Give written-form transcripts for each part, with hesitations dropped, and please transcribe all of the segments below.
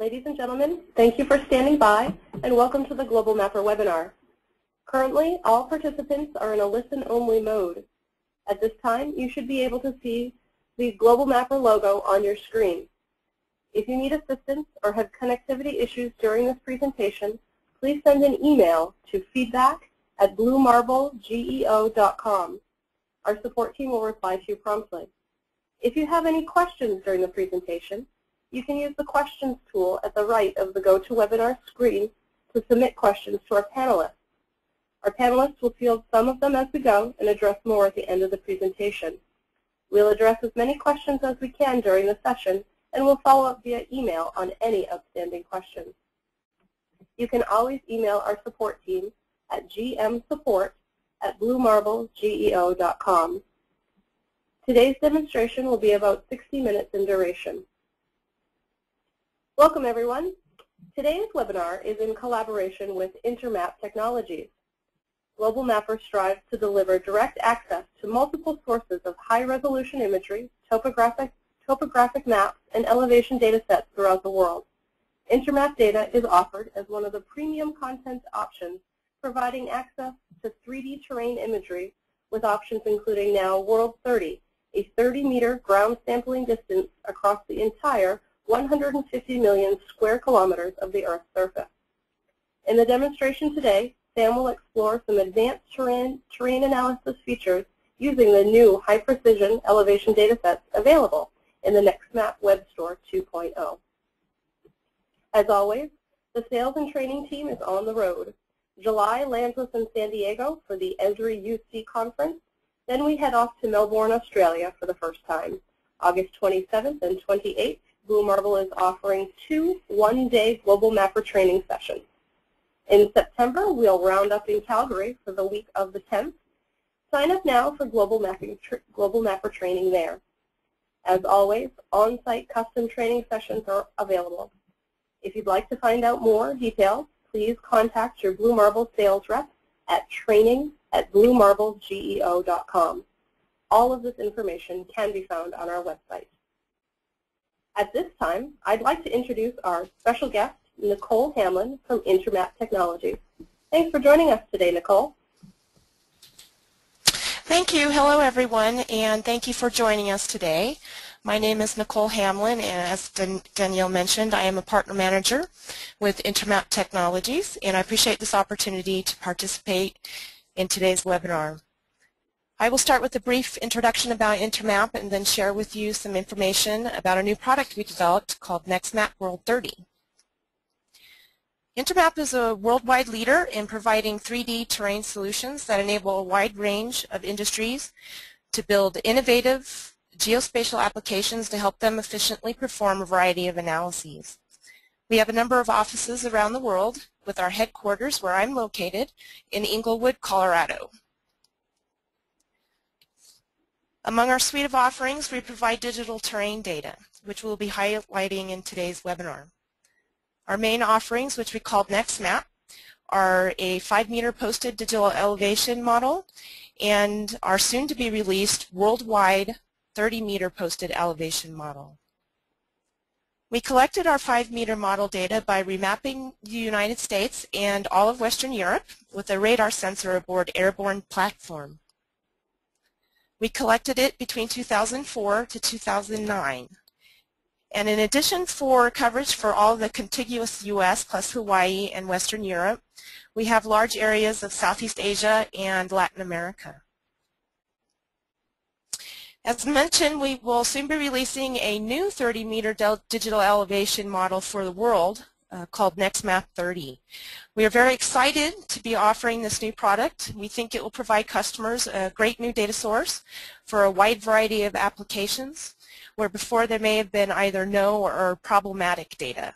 Ladies and gentlemen, thank you for standing by and welcome to the Global Mapper webinar. Currently, all participants are in a listen-only mode. At this time, you should be able to see the Global Mapper logo on your screen. If you need assistance or have connectivity issues during this presentation, please send an email to feedback@bluemarblegeo.com. Our support team will reply to you promptly. If you have any questions during the presentation, you can use the questions tool at the right of the GoToWebinar screen to submit questions to our panelists. Our panelists will field some of them as we go and address more at the end of the presentation. We'll address as many questions as we can during the session, and we'll follow up via email on any outstanding questions. You can always email our support team at gmsupport@bluemarblegeo.com. Today's demonstration will be about 60 minutes in duration. Welcome, everyone. Today's webinar is in collaboration with Intermap Technologies. Global Mapper strives to deliver direct access to multiple sources of high-resolution imagery, topographic maps, and elevation data sets throughout the world. Intermap data is offered as one of the premium content options, providing access to 3D terrain imagery with options including now World 30, a 30-meter ground sampling distance across the entire 150 million square kilometers of the Earth's surface. In the demonstration today, Sam will explore some advanced terrain analysis features using the new high-precision elevation datasets available in the NEXTMap Web Store 2.0. As always, the sales and training team is on the road. July lands us in San Diego for the Esri UC conference. Then we head off to Melbourne, Australia for the first time. August 27th and 28th, Blue Marble is offering 2 one-day Global Mapper training sessions. In September, we'll round up in Calgary for the week of the 10th. Sign up now for Global Mapper training there. As always, on-site custom training sessions are available. If you'd like to find out more details, please contact your Blue Marble sales rep at training@bluemarblegeo.com. All of this information can be found on our website. At this time, I'd like to introduce our special guest, Nicole Hamlin from Intermap Technologies. Thanks for joining us today, Nicole. Thank you. Hello, everyone, and thank you for joining us today. My name is Nicole Hamlin, and as Danielle mentioned, I am a partner manager with Intermap Technologies, and I appreciate this opportunity to participate in today's webinar. I will start with a brief introduction about Intermap and then share with you some information about a new product we developed called NEXTMap World 30. Intermap is a worldwide leader in providing 3D terrain solutions that enable a wide range of industries to build innovative geospatial applications to help them efficiently perform a variety of analyses. We have a number of offices around the world, with our headquarters, where I'm located, in Inglewood, Colorado. Among our suite of offerings, we provide digital terrain data, which we'll be highlighting in today's webinar. Our main offerings, which we call NEXTMap, are a 5-meter posted digital elevation model and our soon-to-be released worldwide 30-meter posted elevation model. We collected our 5-meter model data by remapping the United States and all of Western Europe with a radar sensor aboard airborne platform. We collected it between 2004 to 2009. And in addition for coverage for all the contiguous U.S. plus Hawaii and Western Europe, we have large areas of Southeast Asia and Latin America. As mentioned, we will soon be releasing a new 30-meter digital elevation model for the world called NEXTMap 30. We are very excited to be offering this new product. We think it will provide customers a great new data source for a wide variety of applications, where before there may have been either no or problematic data.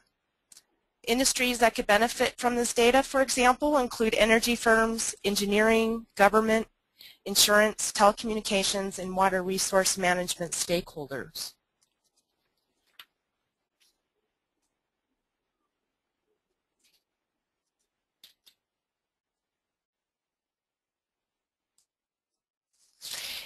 Industries that could benefit from this data, for example, include energy firms, engineering, government, insurance, telecommunications, and water resource management stakeholders.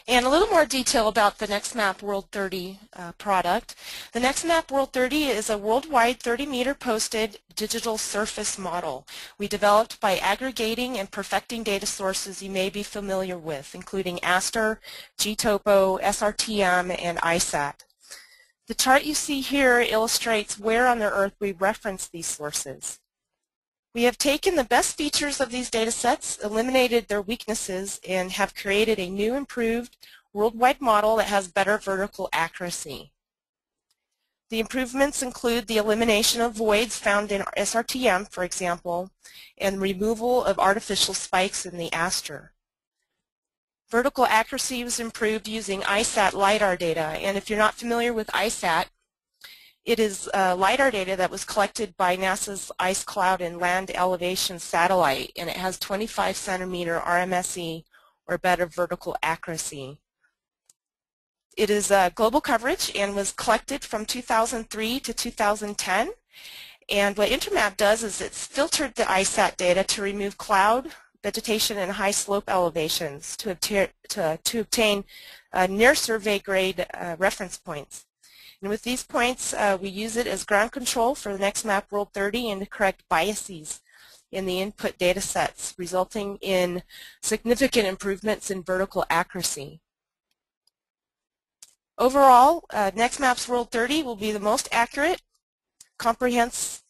And a little more detail about the NEXTMap World 30 product. The NEXTMap World 30 is a worldwide 30-meter posted digital surface model we developed by aggregating and perfecting data sources you may be familiar with, including ASTER, GTOPO, SRTM, and ISAT. The chart you see here illustrates where on the Earth we reference these sources. We have taken the best features of these data sets, eliminated their weaknesses, and have created a new improved worldwide model that has better vertical accuracy. The improvements include the elimination of voids found in SRTM, for example, and removal of artificial spikes in the ASTER. Vertical accuracy was improved using ISAT LiDAR data, and if you're not familiar with ISAT, it is LiDAR data that was collected by NASA's Ice Cloud and Land Elevation Satellite, and it has 25 centimeter RMSE or better vertical accuracy. It is global coverage and was collected from 2003 to 2010. And what Intermap does is it's filtered the ISAT data to remove cloud, vegetation, and high slope elevations to obtain near survey grade reference points. And with these points, we use it as ground control for the NEXTMap World 30 and to correct biases in the input data sets, resulting in significant improvements in vertical accuracy. Overall, NEXTMap's World 30 will be the most accurate, comprehensive,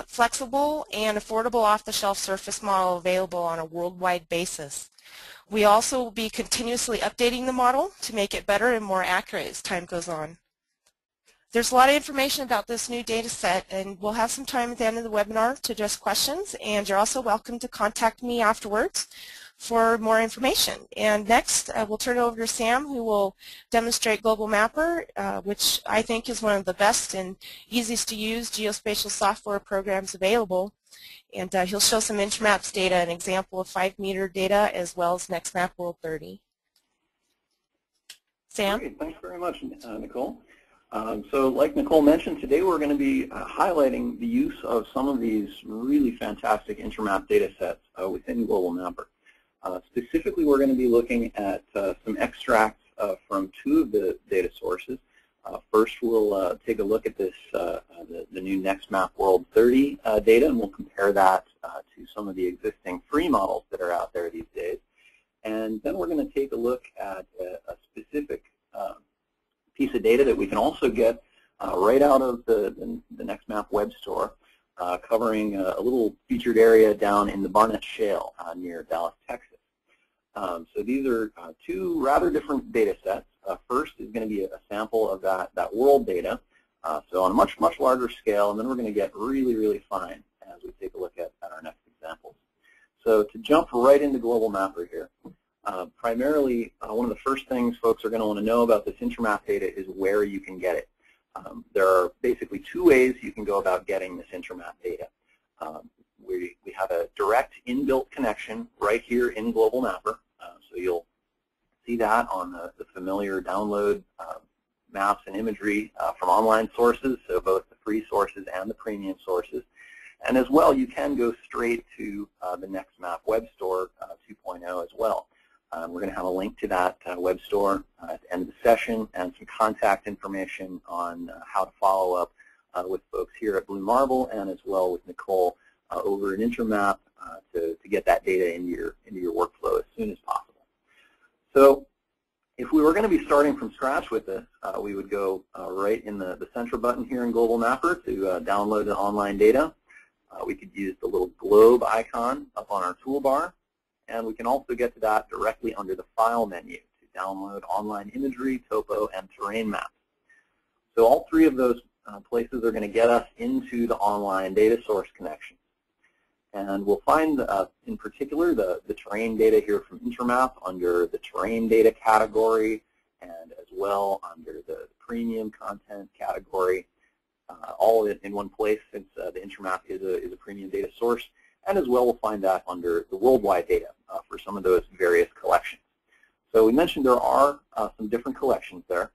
flexible, and affordable off-the-shelf surface model available on a worldwide basis. We also will be continuously updating the model to make it better and more accurate as time goes on. There's a lot of information about this new data set, and we'll have some time at the end of the webinar to address questions, and you're also welcome to contact me afterwards for more information. And next, we'll turn it over to Sam, who will demonstrate Global Mapper, which I think is one of the best and easiest to use geospatial software programs available. And he'll show some Intermap's data, an example of 5-meter data, as well as NEXTMap World 30. Sam? Great. Thanks very much, Nicole. So like Nicole mentioned, today we're going to be highlighting the use of some of these really fantastic Intermap data sets within Global Mapper. Specifically, we're going to be looking at some extracts from 2 of the data sources. First, we'll take a look at this, the new NEXTMap World 30 data, and we'll compare that to some of the existing free models that are out there these days. And then we're going to take a look at a specific piece of data that we can also get right out of the NEXTMap Web Store, covering a little featured area down in the Barnett Shale near Dallas, Texas. So these are 2 rather different data sets. First is going to be a sample of that world data, so on a much larger scale, and then we're going to get really fine as we take a look at our next examples. So to jump right into Global Mapper here, primarily, one of the first things folks are going to want to know about this Intermap data is where you can get it. There are basically 2 ways you can go about getting this Intermap data. We have a direct inbuilt connection right here in Global Mapper, so you'll see that on the familiar download maps and imagery from online sources, so both the free sources and the premium sources. And as well, you can go straight to the NEXTMap Web Store 2.0 as well. We're going to have a link to that web store at the end of the session and some contact information on how to follow up with folks here at Blue Marble and as well with Nicole over at Intermap to get that data into your workflow as soon as possible. So if we were going to be starting from scratch with this, we would go right in the center button here in Global Mapper to download the online data. We could use the little globe icon up on our toolbar. And we can also get to that directly under the File menu to download online imagery, topo, and terrain maps. So all 3 of those places are going to get us into the online data source connection. And we'll find, in particular, the terrain data here from Intermap under the terrain data category and as well under the premium content category, all in one place since the Intermap is a premium data source. And as well, we'll find that under the worldwide data for some of those various collections. So we mentioned there are some different collections there.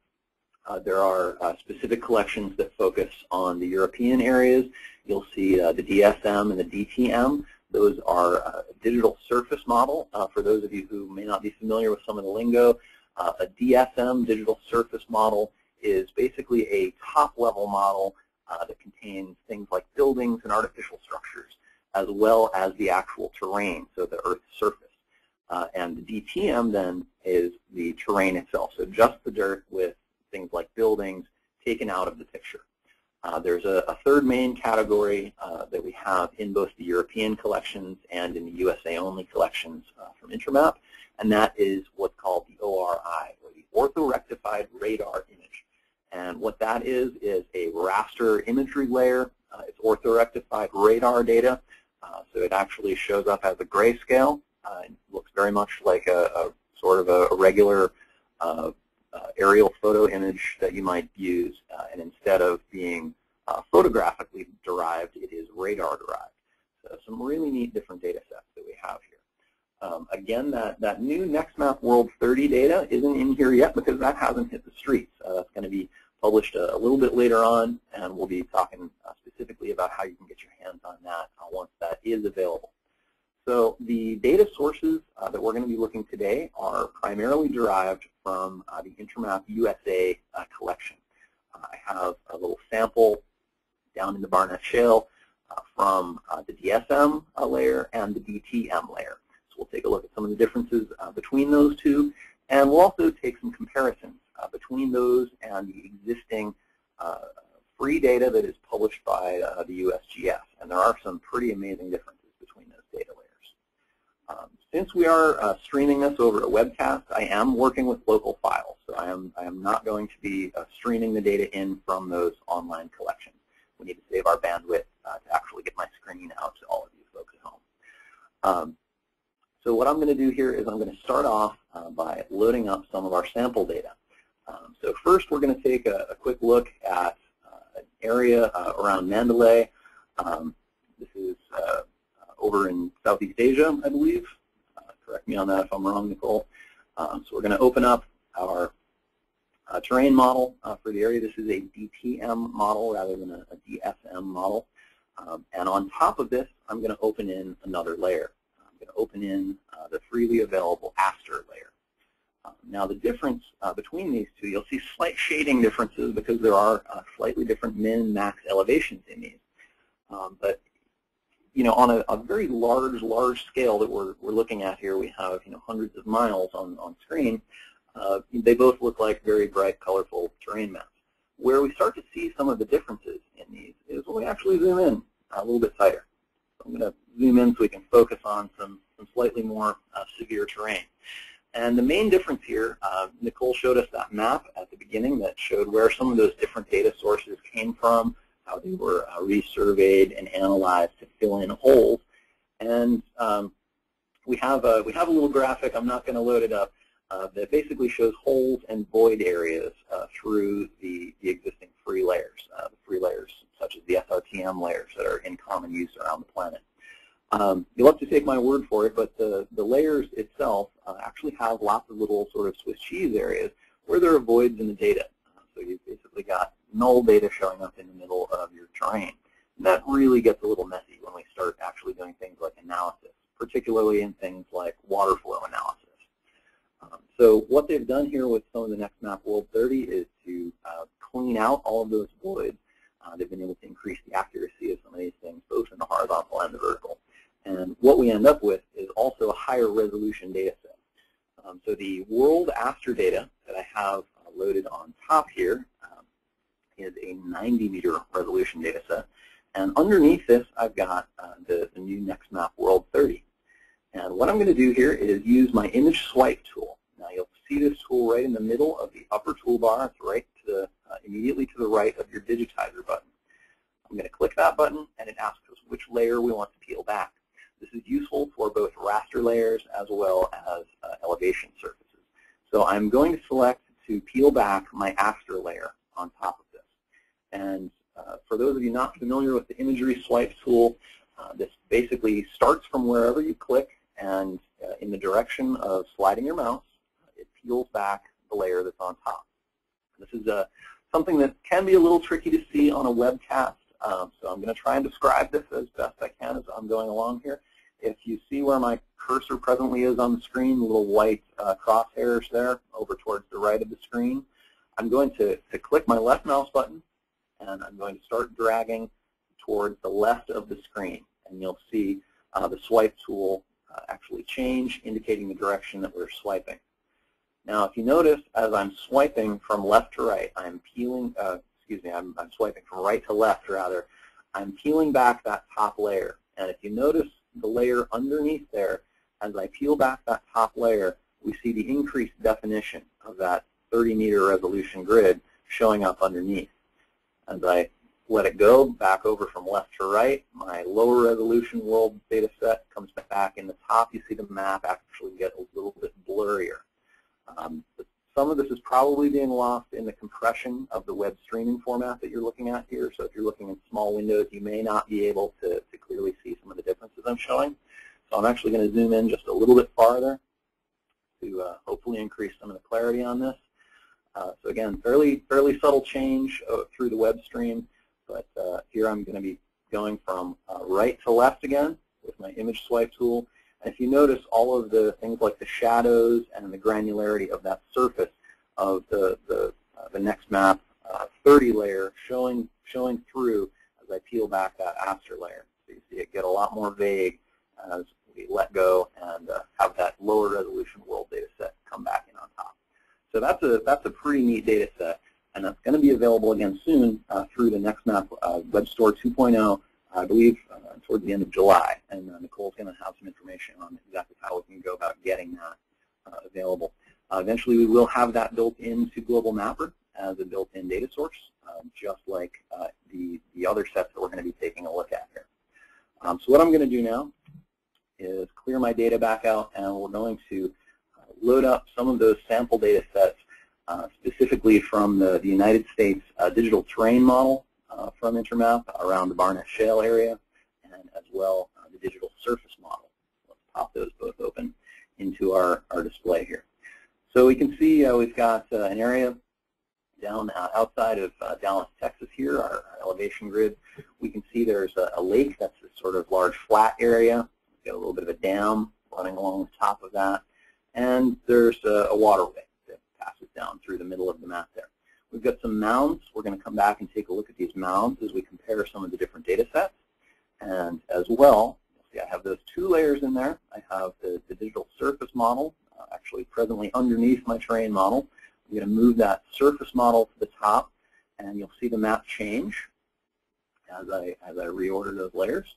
There are specific collections that focus on the European areas. You'll see the DSM and the DTM. Those are a digital surface model. For those of you who may not be familiar with some of the lingo, a DSM, digital surface model, is basically a top-level model that contains things like buildings and artificial structures, as well as the actual terrain, so the Earth's surface. And the DTM then is the terrain itself, so just the dirt with things like buildings taken out of the picture. There's a third main category that we have in both the European collections and in the USA-only collections from Intermap, and that is what's called the ORI, or the Orthorectified Radar Image. And what that is a raster imagery layer. It's orthorectified radar data, so it actually shows up as a grayscale. It looks very much like a sort of a regular aerial photo image that you might use, and instead of being photographically derived, it is radar derived. So some really neat different data sets that we have here. Again, that new NEXTMap World 30 data isn't in here yet because that hasn't hit the streets. That's going to be published a little bit later on, and we'll be talking specifically about how you can get your hands on that once that is available. So the data sources that we're going to be looking today are primarily derived from the Intermap USA collection. I have a little sample down in the Barnett Shale from the DSM layer and the DTM layer. So we'll take a look at some of the differences between those two, and we'll also take some comparisons between those and the existing free data that is published by the USGS. And there are some pretty amazing differences between those data layers. Since we are streaming this over a webcast, I am working with local files. So I am not going to be streaming the data in from those online collections. We need to save our bandwidth to actually get my screen out to all of you folks at home. So what I'm going to do here is I'm going to start off by loading up some of our sample data. So first we're going to take a quick look at an area around Mandalay. This is over in Southeast Asia, I believe. Correct me on that if I'm wrong, Nicole. So we're going to open up our terrain model for the area. This is a DTM model rather than a DSM model. And on top of this, I'm going to open in another layer. I'm going to open in the freely available aster layer. Now the difference between these two, you'll see slight shading differences because there are slightly different min and max elevations in these. But you know, on a very large scale that we're looking at here, we have hundreds of miles on screen. They both look like very bright, colorful terrain maps. Where we start to see some of the differences in these is when we actually zoom in a little bit tighter. So I'm going to zoom in so we can focus on some slightly more severe terrain. And the main difference here, Nicole showed us that map at the beginning that showed where some of those different data sources came from, how they were resurveyed and analyzed to fill in holes. And we have a little graphic. I'm not going to load it up. That basically shows holes and void areas through the existing free layers, the free layers such as the SRTM layers that are in common use around the planet. You'll have to take my word for it, but the layers itself actually have lots of little sort of Swiss cheese areas where there are voids in the data. So you've basically got null data showing up in the middle of your terrain. And that really gets a little messy when we start actually doing things like analysis, particularly in things like water flow analysis. So what they've done here with some of the NEXTMap World 30 is to clean out all of those voids. They've been able to increase the accuracy of some of these things, both in the horizontal and the vertical. And what we end up with is also a higher resolution data set. So the world aster data that I have loaded on top here is a 90-meter resolution data set. And underneath this, I've got the new NEXTMap World 30. And what I'm going to do here is use my image swipe tool. Now you'll see this tool right in the middle of the upper toolbar. It's right to the, immediately to the right of your digitizer button. I'm going to click that button, and it asks us which layer we want to peel back. This is useful for both raster layers as well as elevation surfaces. So I'm going to select to peel back my aster layer on top of this. And for those of you not familiar with the imagery swipe tool, this basically starts from wherever you click, and in the direction of sliding your mouse, it peels back the layer that's on top. This is something that can be a little tricky to see on a webcast, so I'm going to try and describe this as best I can as I'm going along here. if you see where my cursor presently is on the screen, the little white crosshairs there over towards the right of the screen, I'm going to click my left mouse button, and I'm going to start dragging towards the left of the screen. And you'll see the swipe tool actually change, indicating the direction that we're swiping. Now, if you notice, as I'm swiping from left to right, I'm swiping from right to left, rather. I'm peeling back that top layer. And if you notice the layer underneath there, as I peel back that top layer, we see the increased definition of that 30-meter resolution grid showing up underneath. As I let it go back over from left to right, my lower resolution world data set comes back in the top. You see the map actually get a little bit blurrier. Some of this is probably being lost in the compression of the web streaming format that you're looking at here. So if you're looking in small windows, you may not be able to clearly see some of the differences I'm showing. So I'm actually going to zoom in just a little bit farther to hopefully increase some of the clarity on this. So again, fairly subtle change through the web stream, but here I'm going to be going from right to left again with my image swipe tool. And if you notice, all of the things like the shadows and the granularity of that surface of the NEXTMap 30 layer showing through as I peel back that aster layer. So you see it get a lot more vague as we let go and have that lower resolution world data set come back in on top. So that's a pretty neat data set, and that's going to be available again soon through the NEXTMap Web Store 2.0, I believe towards the end of July. And Nicole's going to have some information on exactly how we can go about getting that available. Eventually, we will have that built into Global Mapper as a built-in data source, just like the other sets that we're going to be taking a look at here. So what I'm going to do now is clear my data back out, and we're going to load up some of those sample data sets, specifically from the United States digital terrain model from Intermap around the Barnett Shale area, and as well the digital surface model. Let's pop those both open into our display here. So we can see we've got an area down outside of Dallas, Texas here, our elevation grid. We can see there's a lake. That's this sort of large flat area. We've got a little bit of a dam running along the top of that. And there's a waterway that passes down through the middle of the map there. We've got some mounds. We're going to come back and take a look at these mounds as we compare some of the different data sets. And as well, you'll see I have those two layers in there. I have the digital surface model actually presently underneath my terrain model. I'm going to move that surface model to the top, and you'll see the map change as I reorder those layers.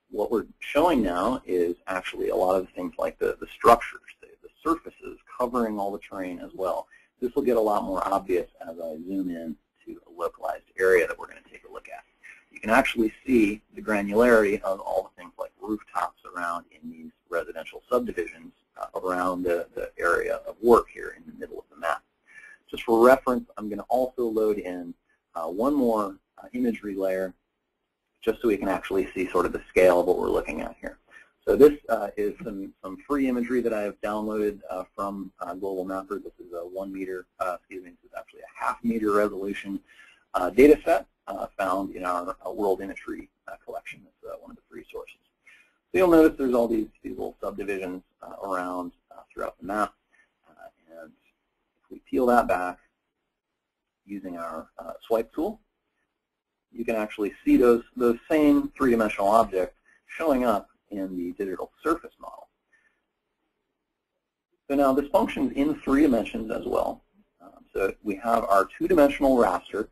What we're showing now is actually a lot of things like the structures, the surfaces covering all the terrain as well. This will get a lot more obvious as I zoom in to a localized area that we're going to take a look at. You can actually see the granularity of all the things like rooftops around in these residential subdivisions around the area of work here in the middle of the map. Just for reference, I'm going to also load in one more imagery layer just so we can actually see sort of the scale of what we're looking at here. So this is some free imagery that I have downloaded from Global Mapper. This is a 1 meter, this is actually a ½ meter resolution data set found in our World Imagery collection. It's one of the free sources. So you'll notice there's all these little subdivisions around throughout the map. And if we peel that back using our swipe tool, you can actually see those same three-dimensional objects showing up in the digital surface model. So now this functions in 3 dimensions as well. So we have our 2-dimensional raster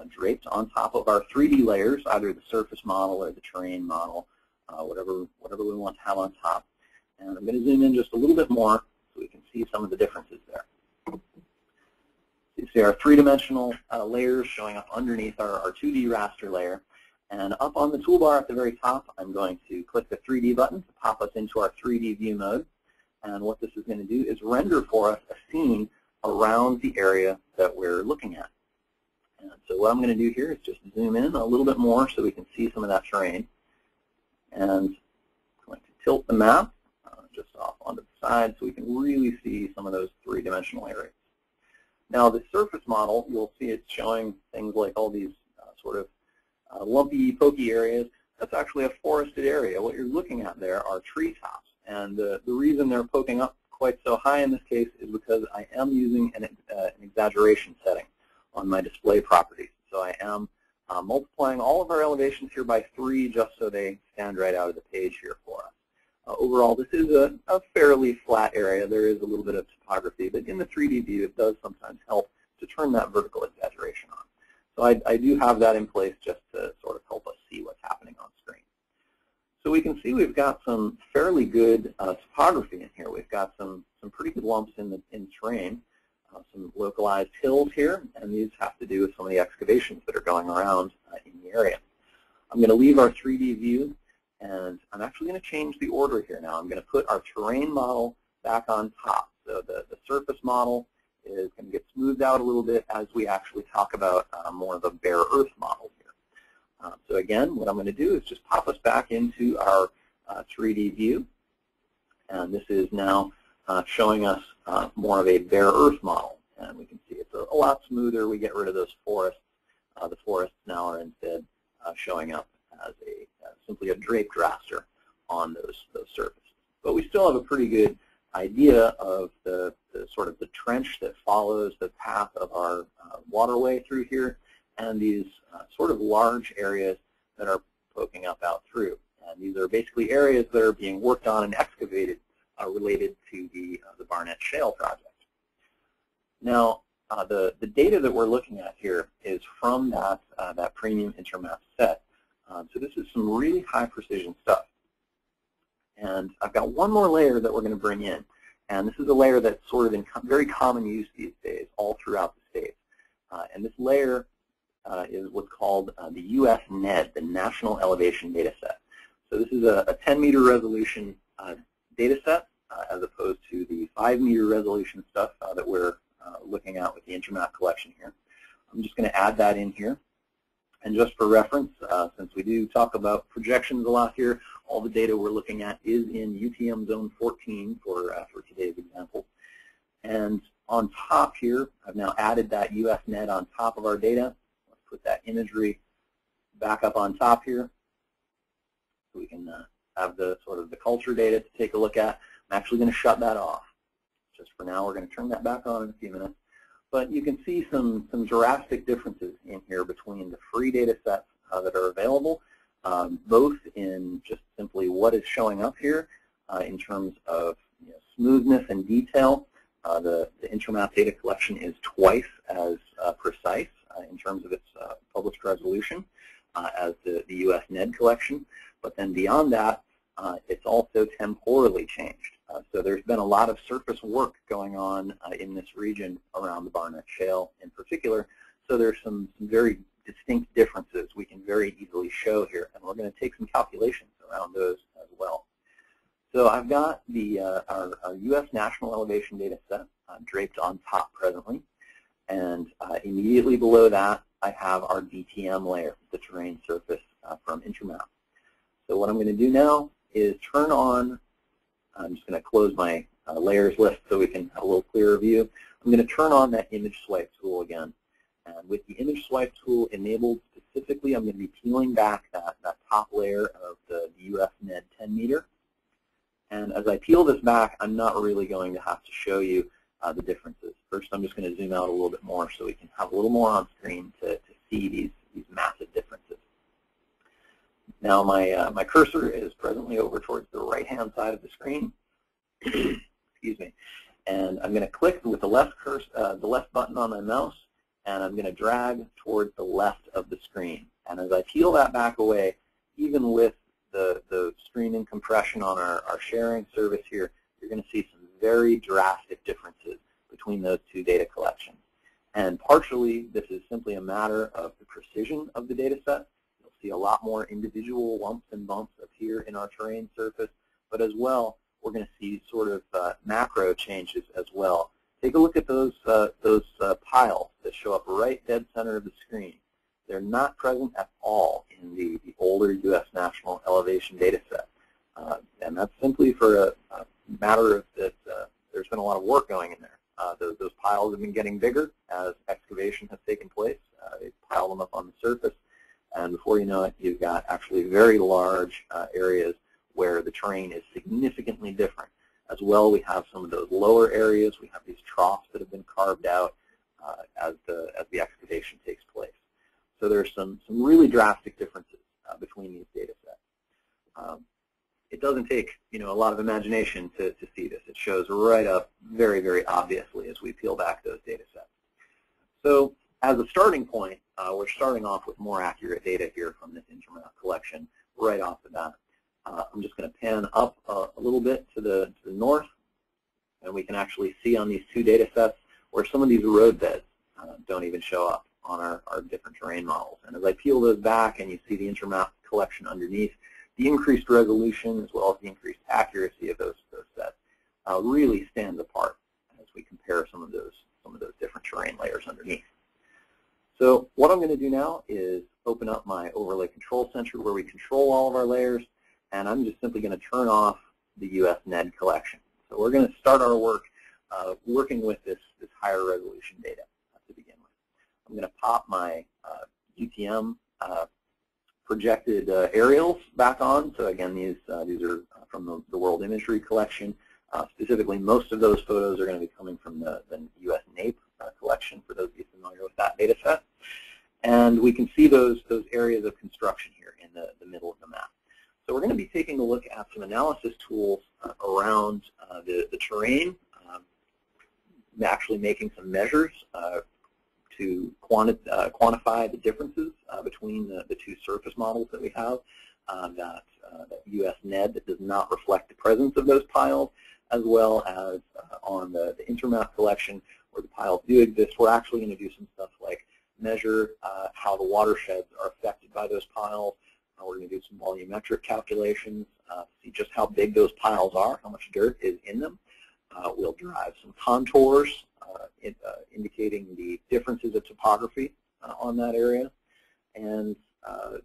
draped on top of our 3D layers, either the surface model or the terrain model, whatever we want to have on top. And I'm going to zoom in just a little bit more so we can see some of the differences there. You see our 3-dimensional layers showing up underneath our 2D raster layer. And up on the toolbar at the very top, I'm going to click the 3D button to pop us into our 3D view mode. And what this is going to do is render for us a scene around the area that we're looking at. And so what I'm going to do here is just zoom in a little bit more so we can see some of that terrain. And I'm going to tilt the map just off onto the side so we can really see some of those 3-dimensional areas. Now the surface model, you'll see it's showing things like all these sort of lumpy, pokey areas. that's actually a forested area. What you're looking at there are treetops. And the reason they're poking up quite so high in this case is because I am using an exaggeration setting on my display properties. So I am multiplying all of our elevations here by 3 just so they stand right out of the page here for us. Overall, this is a fairly flat area. There is a little bit of topography, but in the 3D view, it does sometimes help to turn that vertical exaggeration on. So I do have that in place just to sort of help us see what's happening on screen. So we can see we've got some fairly good topography in here. We've got some pretty good lumps in the terrain, some localized hills here, and these have to do with some of the excavations that are going around in the area. I'm going to leave our 3D view, and I'm actually going to change the order here now. I'm going to put our terrain model back on top. So the surface model is going to get smoothed out a little bit as we actually talk about more of a bare earth model here. So again, what I'm going to do is just pop us back into our 3D view, and this is now showing us more of a bare earth model. And we can see it's a lot smoother. We get rid of those forests. The forests now are instead showing up as simply a draped raster on those surfaces. But we still have a pretty good idea of the sort of the trench that follows the path of our waterway through here, and these sort of large areas that are poking up out through. And these are basically areas that are being worked on and excavated related to the Barnett Shale project. Now, the data that we're looking at here is from that premium Intermap set. So this is some really high precision stuff. And I've got one more layer that we're going to bring in. And this is a layer that's sort of in very common use these days all throughout the States. And this layer is what's called the US NED, the National Elevation Data Set. So this is a 10-meter resolution data set as opposed to the 5-meter resolution stuff that we're looking at with the Intermap collection here. I'm just going to add that in here. And just for reference, since we do talk about projections a lot here, all the data we're looking at is in UTM Zone 14 for today's example. And on top here, I've now added that US NED on top of our data. Let's put that imagery back up on top here so we can have the sort of the culture data to take a look at. I'm actually going to shut that off. Just for now, we're going to turn that back on in a few minutes. But you can see some drastic differences in here between the free data sets that are available, both in just simply what is showing up here in terms of smoothness and detail. The Intermap data collection is twice as precise in terms of its published resolution as the US NED collection. But then beyond that, it's also temporally changed. So there's been a lot of surface work going on in this region around the Barnett Shale in particular. So there's some very distinct differences we can very easily show here. And we're going to take some calculations around those as well. So I've got our US National Elevation Data Set draped on top presently. And immediately below that, I have our DTM layer, the terrain surface from Intermap. So what I'm going to do now is turn on, I'm just going to close my layers list so we can have a little clearer view. I'm going to turn on that image swipe tool again. And with the image swipe tool enabled specifically, I'm going to be peeling back that top layer of the US NED 10 meter. And as I peel this back, I'm not really going to have to show you the differences. First, I'm just going to zoom out a little bit more so we can have a little more on screen to see these massive differences. Now my cursor is presently over towards the right-hand side of the screen. Excuse me. And I'm going to click with the left button on my mouse, and I'm going to drag towards the left of the screen. And as I peel that back away, even with the streaming compression on our sharing service here, you're going to see some very drastic differences between those two data collections. And partially, this is simply a matter of the precision of the data set. You'll see a lot more individual lumps and bumps appear in our terrain surface, but as well, we're going to see sort of macro changes as well. Take a look at those piles that show up right dead center of the screen. They're not present at all in the older U.S. National Elevation data set. And that's simply for a matter of that there's been a lot of work going in there. Those piles have been getting bigger as excavation has taken place. They pile them up on the surface And before you know it, you've got actually very large areas where the terrain is significantly different. As well, we have some of those lower areas. We have these troughs that have been carved out as the excavation takes place. So there's some really drastic differences between these data sets. It doesn't take a lot of imagination to see this. It shows right up very, very obviously as we peel back those data sets. So as a starting point, we're starting off with more accurate data here from this Intermap collection right off the bat. I'm just going to pan up a little bit to the north, and we can actually see on these two data sets where some of these road beds don't even show up on our different terrain models. And as I peel those back and you see the Intermap collection underneath, the increased resolution as well as the increased accuracy of those sets really stands apart as we compare some of those different terrain layers underneath. So what I'm going to do now is open up my overlay control center where we control all of our layers, and I'm just simply going to turn off the US NED collection. So we're going to start our work working with this higher resolution data to begin with. I'm going to pop my UTM projected aerials back on. So again, these are from the World Imagery Collection. Specifically, most of those photos are going to be coming from the US NAPE collection, for those of you familiar with that data set. And we can see those areas of construction here in the middle of the map. So we're going to be taking a look at some analysis tools around the terrain, actually making some measures to quantify the differences between the two surface models that we have, that US NED that does not reflect the presence of those piles, as well as on the Intermap collection where the piles do exist. We're actually going to do some stuff like measure how the watersheds are affected by those piles. We're going to do some volumetric calculations, see just how big those piles are, how much dirt is in them. We'll derive some contours indicating the differences of topography on that area, and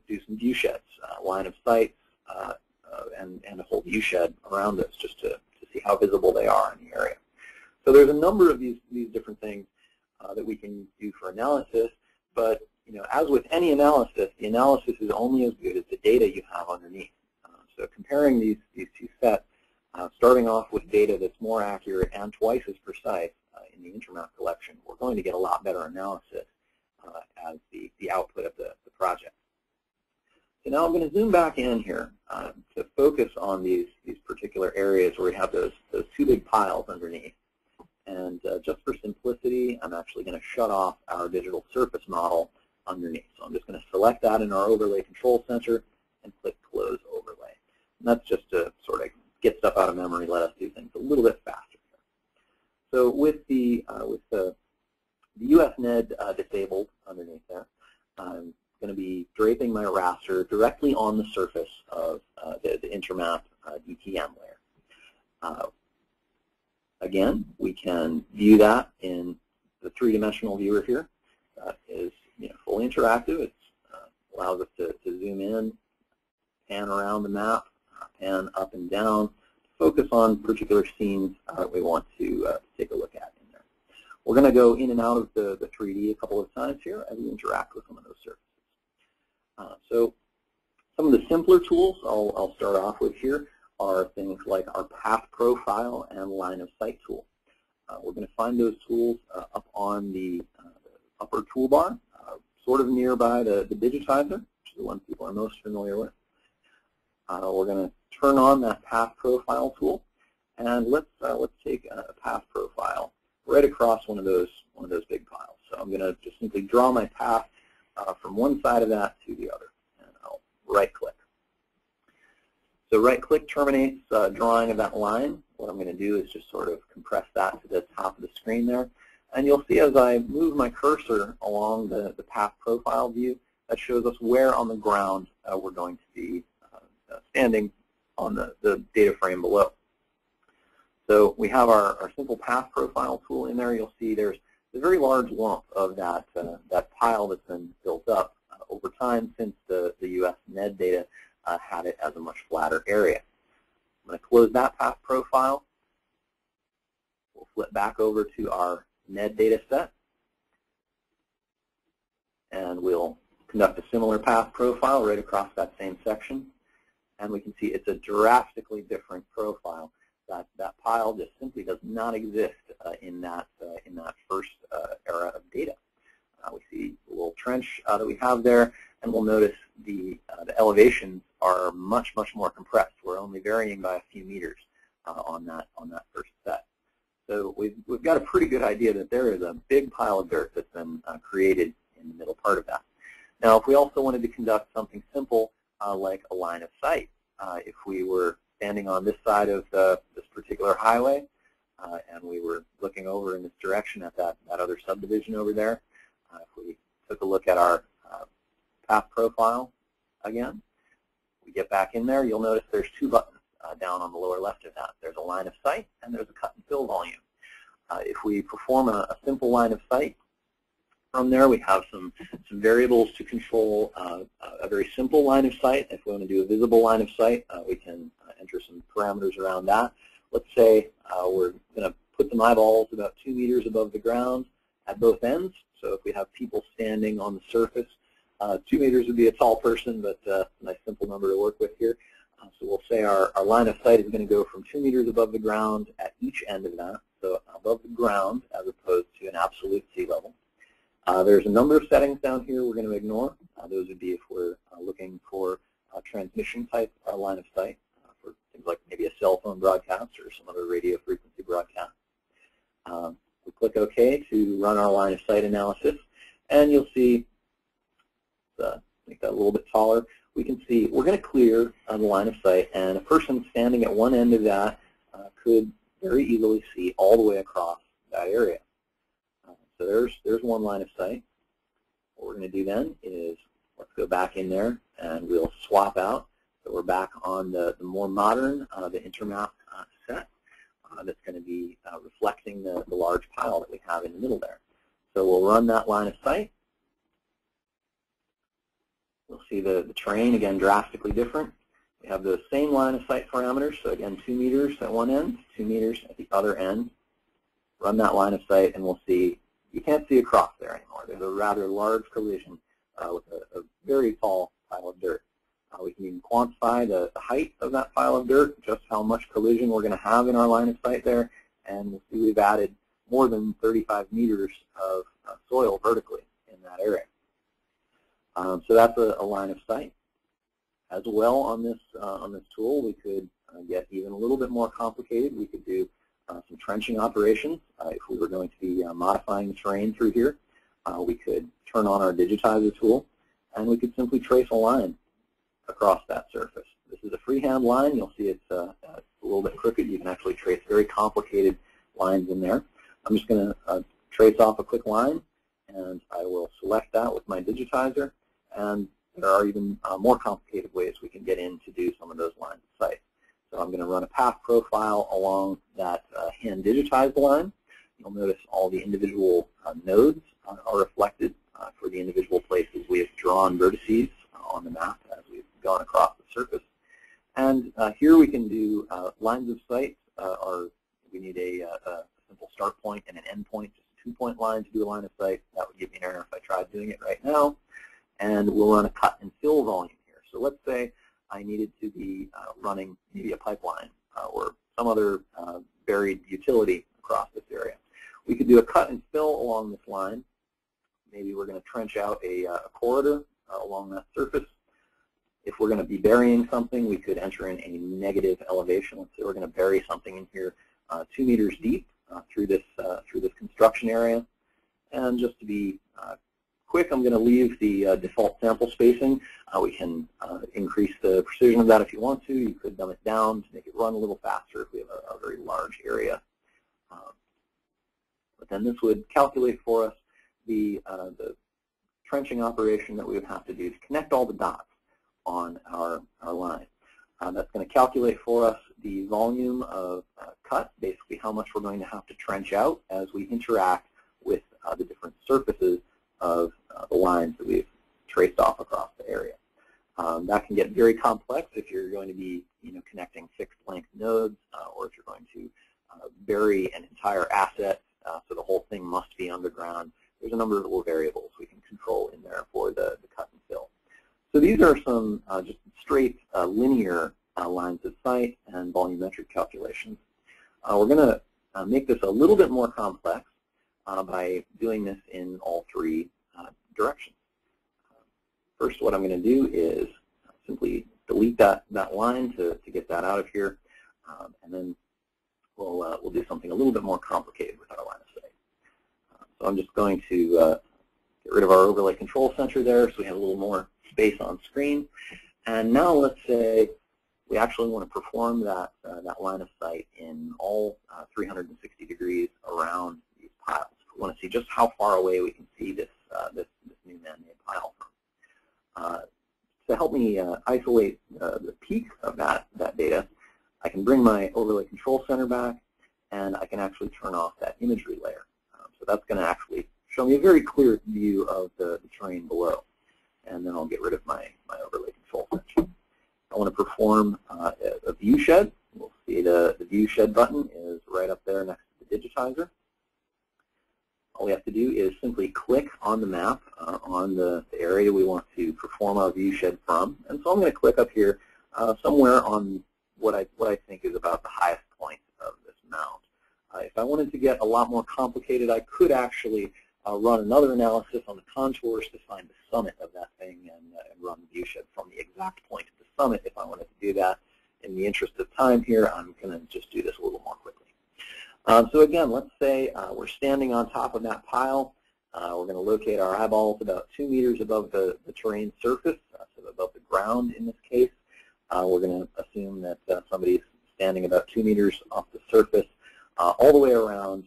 do some view sheds, line of sight, and a whole view shed around this just to see how visible they are in the area. So there's a number of these different things that we can do for analysis, but as with any analysis, the analysis is only as good as the data you have underneath. So comparing these two sets, starting off with data that's more accurate and twice as precise in the Intermap collection, we're going to get a lot better analysis as the output of the project. So now I'm going to zoom back in here to focus on these particular areas where we have those two big piles underneath. And just for simplicity, I'm actually going to shut off our digital surface model underneath. So I'm just going to select that in our overlay control center and click close overlay. And that's just to sort of get stuff out of memory, let us do things a little bit faster. So with the US NED disabled underneath there, I'm going to be draping my raster directly on the surface of the Intermap DTM layer. Again, we can view that in the three-dimensional viewer here. That is fully interactive. It allows us to zoom in, pan around the map, pan up and down, focus on particular scenes that we want to take a look at in there. We're going to go in and out of the 3D a couple of times here as we interact with some of those surfaces. So some of the simpler tools I'll start off with here are things like our path profile and line of sight tool. We're going to find those tools up on the upper toolbar, sort of nearby the digitizer, which is the one people are most familiar with. We're going to turn on that path profile tool, and let's take a path profile right across one of those big piles. So I'm going to just simply draw my path from one side of that to the other, and I'll right-click. So right-click terminates drawing of that line. What I'm going to do is just sort of compress that to the top of the screen there. And you'll see as I move my cursor along the path profile view, that shows us where on the ground we're going to be standing on the data frame below. So we have our simple path profile tool in there. You'll see there's a very large lump of that pile that's been built up over time since the US NED data had it as a much flatter area. I'm going to close that path profile. We'll flip back over to our NED data set, and we'll conduct a similar path profile right across that same section, and we can see it's a drastically different profile. That pile just simply does not exist in that first era of data. We see the little trench that we have there, and we'll notice the elevations are much more compressed. We're only varying by a few meters on that first set. So we've got a pretty good idea that there is a big pile of dirt that's been created in the middle part of that. Now, if we also wanted to conduct something simple like a line of sight, if we were standing on this side of this particular highway and we were looking over in this direction at that other subdivision over there, if we took a look at our path profile again, we get back in there, you'll notice there's two buttons down on the lower left of that. There's a line of sight and there's a cut and fill volume. If we perform a simple line of sight, from there we have some variables to control a very simple line of sight. If we want to do a visible line of sight, we can enter some parameters around that. Let's say we're going to put some eyeballs about 2 meters above the ground at both ends. So if we have people standing on the surface, 2 meters would be a tall person, but a nice simple number to work with here. So we'll say our line of sight is going to go from 2 meters above the ground at each end of that, so above the ground as opposed to an absolute sea level. There's a number of settings down here we're going to ignore. Those would be if we're looking for a transmission type line of sight for things like maybe a cell phone broadcast or some other radio frequency broadcast. We click OK to run our line of sight analysis, and you'll see, make that a little bit taller, we can see we're going to clear the line of sight, and a person standing at one end of that could very easily see all the way across that area. So there's one line of sight. What we're going to do then is let's go back in there and we'll swap out. So we're back on the more modern, the Intermap set that's going to be reflecting the large pile that we have in the middle there. So we'll run that line of sight. We'll see the terrain, again, drastically different. We have the same line of sight parameters. So again, 2 meters at one end, 2 meters at the other end. Run that line of sight, and we'll see you can't see across there anymore. There's a rather large collision with a very tall pile of dirt. We can even quantify the height of that pile of dirt, just how much collision we're going to have in our line of sight there, and we'll see we've added more than 35 meters of soil vertically in that area. So that's a line of sight. As well on this tool, we could get even a little bit more complicated. We could do some trenching operations. If we were going to be modifying the terrain through here, we could turn on our digitizer tool, and we could simply trace a line across that surface. This is a freehand line. You'll see it's a little bit crooked. You can actually trace very complicated lines in there. I'm just going to trace off a quick line, and I will select that with my digitizer, and there are even more complicated ways we can get in to do some of those lines of sight. So I'm going to run a path profile along that hand digitized line. You'll notice all the individual nodes are reflected for the individual places we have drawn vertices on the map as we've gone across the surface. And here we can do lines of sight. We need a simple start point and an end point, just a 2-point line to do a line of sight. That would give me an error if I tried doing it right now. And we'll run a cut and fill volume here. So let's say I needed to be running maybe a pipeline or some other buried utility across this area. We could do a cut and fill along this line. Maybe we're going to trench out a corridor along that surface. If we're going to be burying something, we could enter in a negative elevation. Let's say we're going to bury something in here 2 meters deep through this construction area. And just to be quick, I'm going to leave the default sample spacing. We can increase the precision of that if you want to. You could dumb it down to make it run a little faster if we have a very large area. But then this would calculate for us the trenching operation that we would have to do to connect all the dots on our line. That's going to calculate for us the volume of cut, basically how much we're going to have to trench out as we interact with the different surfaces of the lines that we've traced off across the area. That can get very complex if you're going to be connecting fixed length nodes or if you're going to bury an entire asset so the whole thing must be underground. There's a number of little variables we can control in there for the cut and So these are some just straight linear lines of sight and volumetric calculations. We're going to make this a little bit more complex by doing this in all three directions. First, what I'm going to do is simply delete that line to get that out of here, and then we'll do something a little bit more complicated with our line of sight. So I'm just going to get rid of our overlay control center there so we have a little more space on screen. And now let's say we actually want to perform that line of sight in all 360 degrees around these piles. We want to see just how far away we can see this new man-made pile from. To help me isolate the peak of that data, I can bring my overlay control center back, and I can actually turn off that imagery layer. So that's going to actually show me a very clear view of the terrain below. And then I'll get rid of my overlay control center. I want to perform a viewshed. We'll see the viewshed button is right up there next to the digitizer. All we have to do is simply click on the map on the area we want to perform our viewshed from. And so I'm going to click up here somewhere on what I think is about the highest point of this mound. If I wanted to get a lot more complicated, I could actually run another analysis on the contours to find the summit of that thing and run the viewshed from the exact point of the summit if I wanted to do that. In the interest of time here, I'm going to just do this a little more quickly. So again, let's say we're standing on top of that pile. We're going to locate our eyeballs about 2 meters above the terrain surface, so above the ground in this case. We're going to assume that somebody's standing about 2 meters off the surface. All the way around,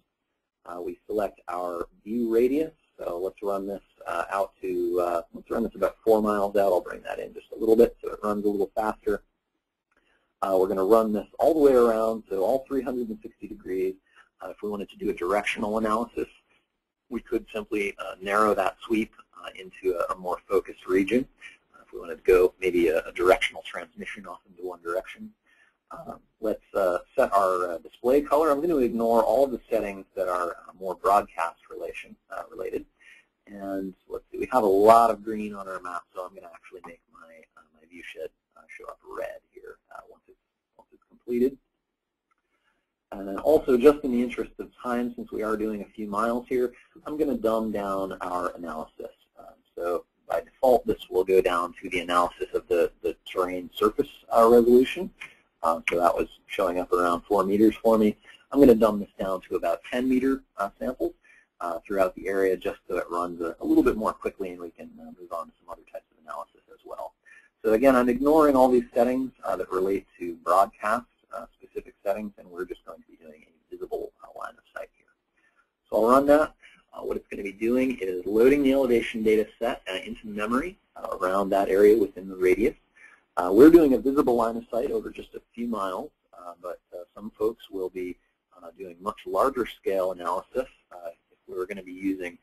we select our view radius. So let's run this out to, let's run this about 4 miles out. I'll bring that in just a little bit so it runs a little faster. We're going to run this all the way around, so all 360 degrees. If we wanted to do a directional analysis, we could simply narrow that sweep into a more focused region. If we wanted to go maybe a directional transmission off into one direction. Let's set our display color. I'm going to ignore all of the settings that are more broadcast related. And let's see, we have a lot of green on our map, so I'm going to actually make my viewshed show up red here once it's completed. And then also, just in the interest of time, since we are doing a few miles here, I'm going to dumb down our analysis. So by default, this will go down to the analysis of the terrain surface resolution. So that was showing up around 4 meters for me. I'm going to dumb this down to about 10 meter samples throughout the area just so it runs a little bit more quickly and we can move on to some other types of analysis as well. So again, I'm ignoring all these settings that relate to broadcast specific settings, and we're just going to be doing a visible line of sight here. So I'll run that. What it's going to be doing is loading the elevation data set into memory around that area within the radius. We're doing a visible line of sight over just a few miles, but some folks will be doing much larger scale analysis. If we were going to be using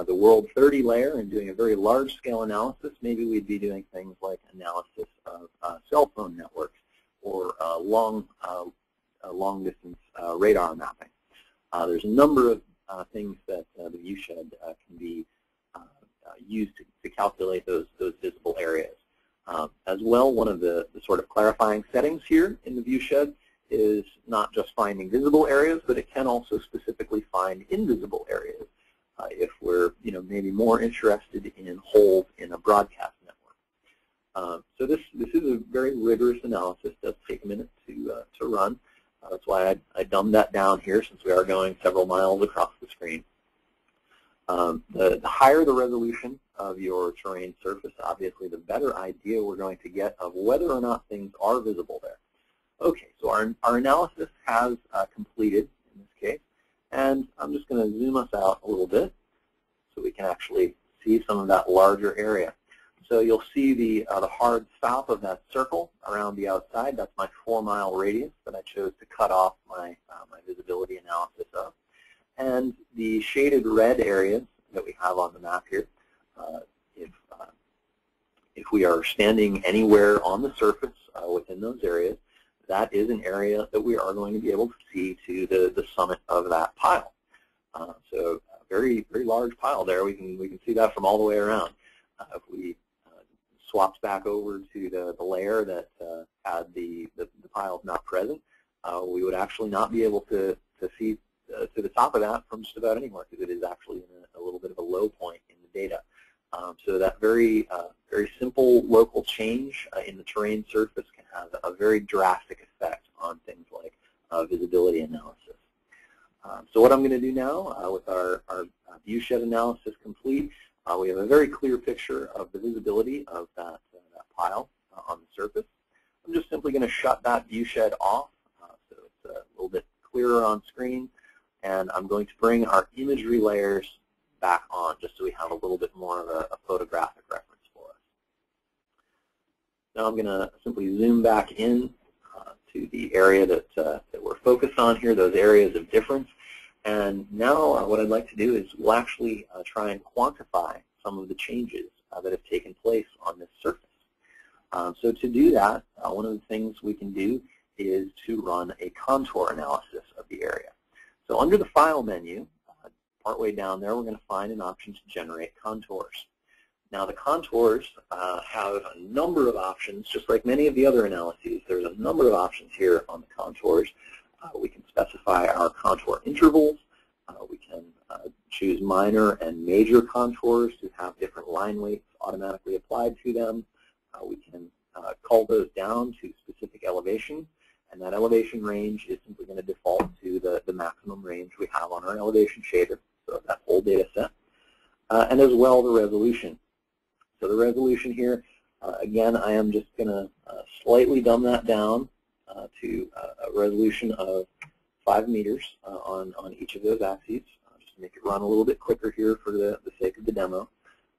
the World 30 layer and doing a very large scale analysis, maybe we'd be doing things like analysis of cell phone networks or long distance radar mapping. There's a number of things that the viewshed can be used to calculate those visible areas. As well, one of the sort of clarifying settings here in the viewshed is not just finding visible areas, but it can also specifically find invisible areas if we're maybe more interested in holes in a broadcast network. So this is a very rigorous analysis. It does take a minute to run. That's why I dumbed that down here, since we are going several miles across the screen. The higher the resolution of your terrain surface, obviously, the better idea we're going to get of whether or not things are visible there. Okay, so our analysis has completed in this case, and I'm just going to zoom us out a little bit so we can actually see some of that larger area. So you'll see the hard stop of that circle around the outside. That's my 4-mile radius that I chose to cut off my visibility analysis of. And the shaded red areas that we have on the map here, if we are standing anywhere on the surface within those areas, that is an area that we are going to be able to see to the summit of that pile. So a very, very large pile there. We can see that from all the way around. If we swaps back over to the layer that had the piles not present, we would actually not be able to see to the top of that from just about anywhere, because it is actually in a little bit of a low point in the data. So that very simple local change in the terrain surface can have a very drastic effect on things like visibility analysis. So what I'm going to do now with our viewshed analysis complete, we have a very clear picture of the visibility of that pile on the surface. I'm just simply going to shut that viewshed off so it's a little bit clearer on screen, and I'm going to bring our imagery layers back on just so we have a little bit more of a photographic reference for us. Now I'm going to simply zoom back in to the area that we're focused on here, those areas of difference. And now what I'd like to do is we'll actually try and quantify some of the changes that have taken place on this surface. So to do that, one of the things we can do is to run a contour analysis of the area. So under the File menu, partway down there, we're going to find an option to generate contours. Now the contours have a number of options, just like many of the other analyses. There's a number of options here on the contours. We can specify our contour intervals. We can choose minor and major contours to have different line weights automatically applied to them. We can call those down to specific elevation, and that elevation range is simply going to default to the maximum range we have on our elevation shader, so that whole data set, and as well the resolution. So the resolution here, again, I am just going to slightly dumb that down to a resolution of 5 meters on each of those axes, just to make it run a little bit quicker here for the sake of the demo.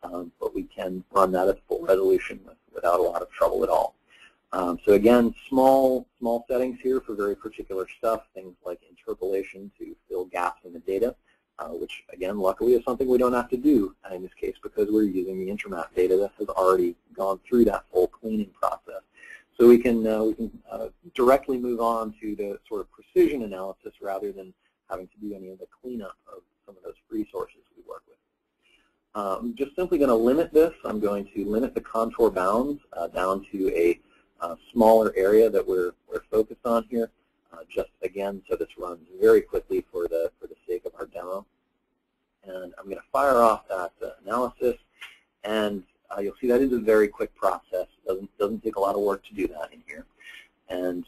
But we can run that at full resolution without a lot of trouble at all. So again, small settings here for very particular stuff, things like interpolation to fill gaps in the data, which again, luckily is something we don't have to do in this case because we're using the Intermap data that has already gone through that full cleaning process. So we can directly move on to the sort of precision analysis rather than having to do any of the cleanup of some of those resources we work with. I'm just simply going to limit this. I'm going to limit the contour bounds down to a smaller area that we're focused on here, just again so this runs very quickly for the sake of our demo. And I'm going to fire off that analysis, and you'll see that is a very quick process. It doesn't take a lot of work to do that in here. And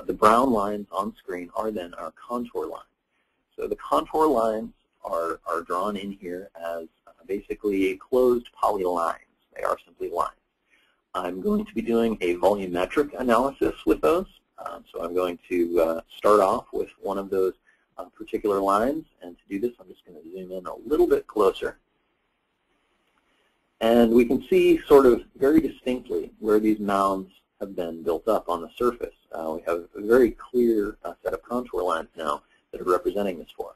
the brown lines on screen are then our contour lines. So the contour lines are drawn in here as basically closed polylines. They are simply lines. I'm going to be doing a volumetric analysis with those. So I'm going to start off with one of those particular lines. And to do this, I'm just going to zoom in a little bit closer. And we can see sort of very distinctly where these mounds have been built up on the surface. We have a very clear set of contour lines now that are representing this for us.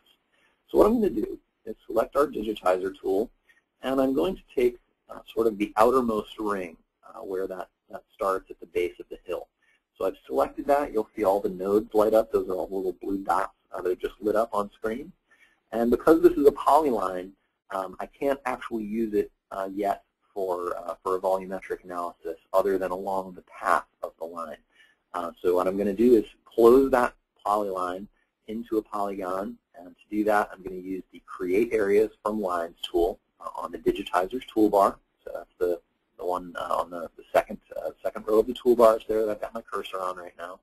So what I'm going to do is select our digitizer tool, and I'm going to take sort of the outermost ring where that starts at the base of the hill. So I've selected that. You'll see all the nodes light up. Those are all little blue dots that are just lit up on screen. And because this is a polyline, I can't actually use it yet for a volumetric analysis other than along the path of the line. So what I'm going to do is close that polyline into a polygon, and to do that I'm going to use the Create Areas from Lines tool on the digitizer's toolbar. So that's the one on the second row of the toolbars there that I've got my cursor on right now.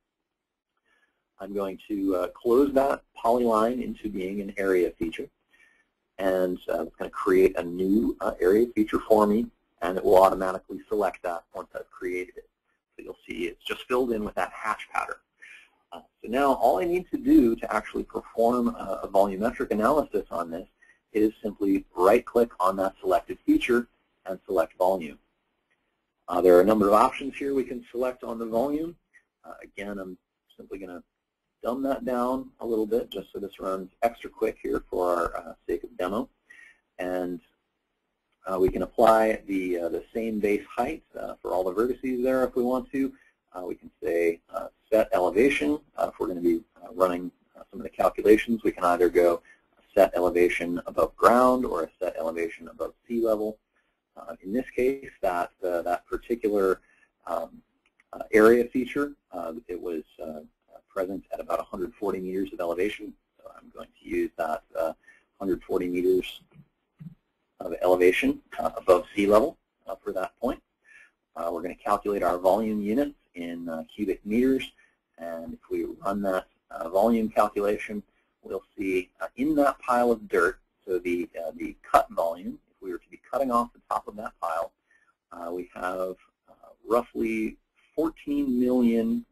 I'm going to close that polyline into being an area feature, and it's going to create a new area feature for me, and it will automatically select that once I've created it. So you'll see it's just filled in with that hatch pattern. So now all I need to do to actually perform a volumetric analysis on this is simply right-click on that selected feature and select volume. There are a number of options here we can select on the volume. Again, I'm simply going to dumb that down a little bit just so this runs extra quick here for our sake of demo. And we can apply the same base height for all the vertices there if we want to. We can say set elevation. If we're going to be running some of the calculations, we can either go set elevation above ground or a set elevation above sea level. In this case, that particular area feature, it was present at about 140 meters of elevation. So I'm going to use that 140 meters of elevation above sea level for that point. We're going to calculate our volume units in cubic meters, and if we run that volume calculation, we'll see in that pile of dirt, so the cut volume, if we were to be cutting off the top of that pile, we have roughly 14 million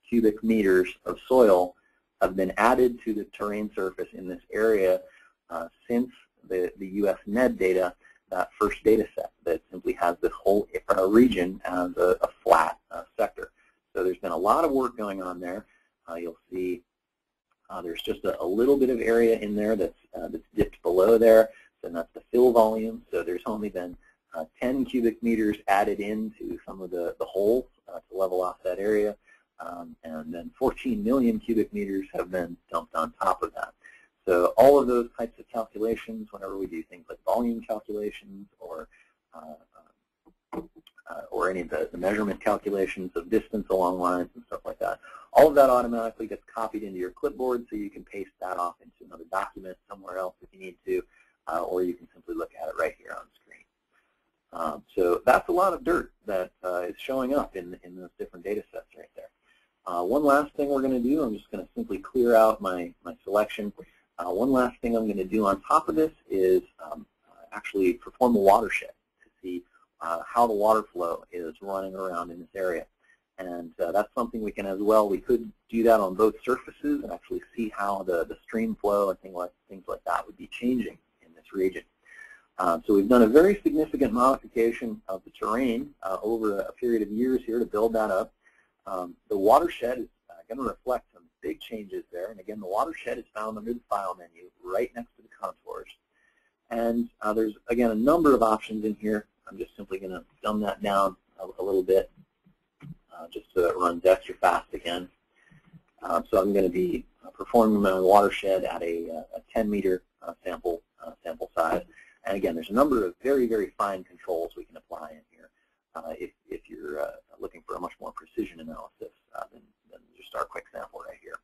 cubic meters of soil have been added to the terrain surface in this area since the U.S. NED data, that first data set that simply has this whole region as a flat sector. So there's been a lot of work going on there. You'll see there's just a little bit of area in there that's dipped below there, and that's the fill volume. So there's only been 10 cubic meters added into some of the holes to level off that area, and then 14 million cubic meters have been dumped on top of that. So all of those types of calculations, whenever we do things like volume calculations or any of the measurement calculations of distance along lines and stuff like that, all of that automatically gets copied into your clipboard, so you can paste that off into another document somewhere else if you need to, or you can simply look at it right here on screen. So that's a lot of dirt that is showing up in those different data sets right there. One last thing we're going to do, I'm just going to simply clear out my selection. One last thing I'm going to do on top of this is actually perform a watershed to see how the water flow is running around in this area. And that's something we can as well. We could do that on both surfaces and actually see how the stream flow and things like that would be changing in this region. So we've done a very significant modification of the terrain over a period of years here to build that up. The watershed is going to reflect some big changes there. And again, the watershed is found under the File menu right next to the contours. And there's, again, a number of options in here. I'm just simply going to dumb that down a little bit just so it runs extra fast again. So I'm going to be performing my watershed at a 10-meter sample size. And again, there's a number of very, very fine controls we can apply in here if you're looking for a much more precision analysis than just our quick sample right here.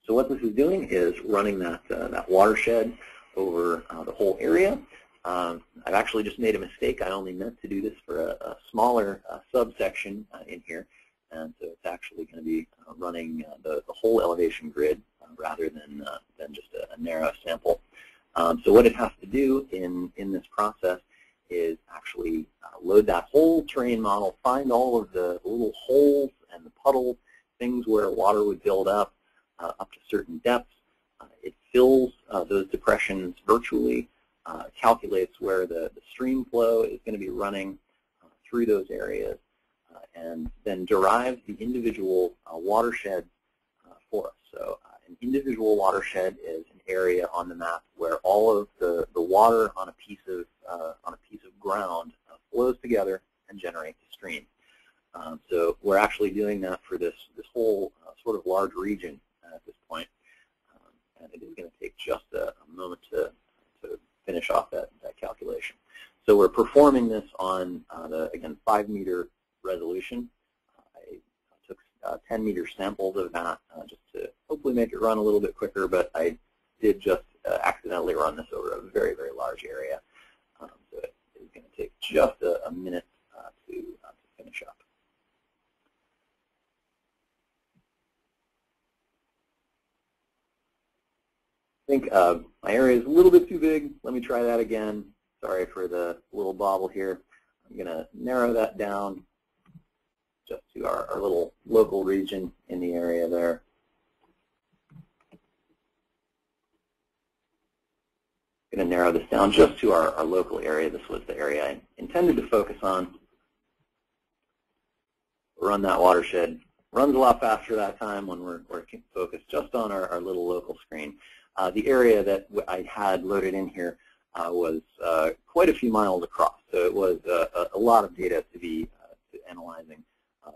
So what this is doing is running that watershed over the whole area. I've actually just made a mistake. I only meant to do this for a smaller subsection in here, and so it's actually going to be running the whole elevation grid rather than just a narrow sample. So what it has to do in this process is actually load that whole terrain model, find all of the little holes and the puddles, things where water would build up to certain depths. It fills those depressions virtually, calculates where the stream flow is going to be running through those areas, and then derives the individual watersheds for us. So an individual watershed is an area on the map where all of the water on a piece of ground flows together and generates a stream. So we're actually doing that for this whole sort of large region at this point, and it is going to take just a moment to finish off that calculation. So we're performing this on again 5-meter resolution. I took 10-meter samples of that just to hopefully make it run a little bit quicker, but I did just accidentally run this over a very, very large area. So it is going to take just a minute to finish up. I think my area is a little bit too big. Let me try that again. Sorry for the little bobble here. I'm going to narrow that down just to our little local region in the area there. I'm going to narrow this down just to our local area. This was the area I intended to focus on. Run that watershed. Runs a lot faster that time when we're focused just on our little local screen. The area that I had loaded in here was quite a few miles across, so it was a lot of data to be analyzing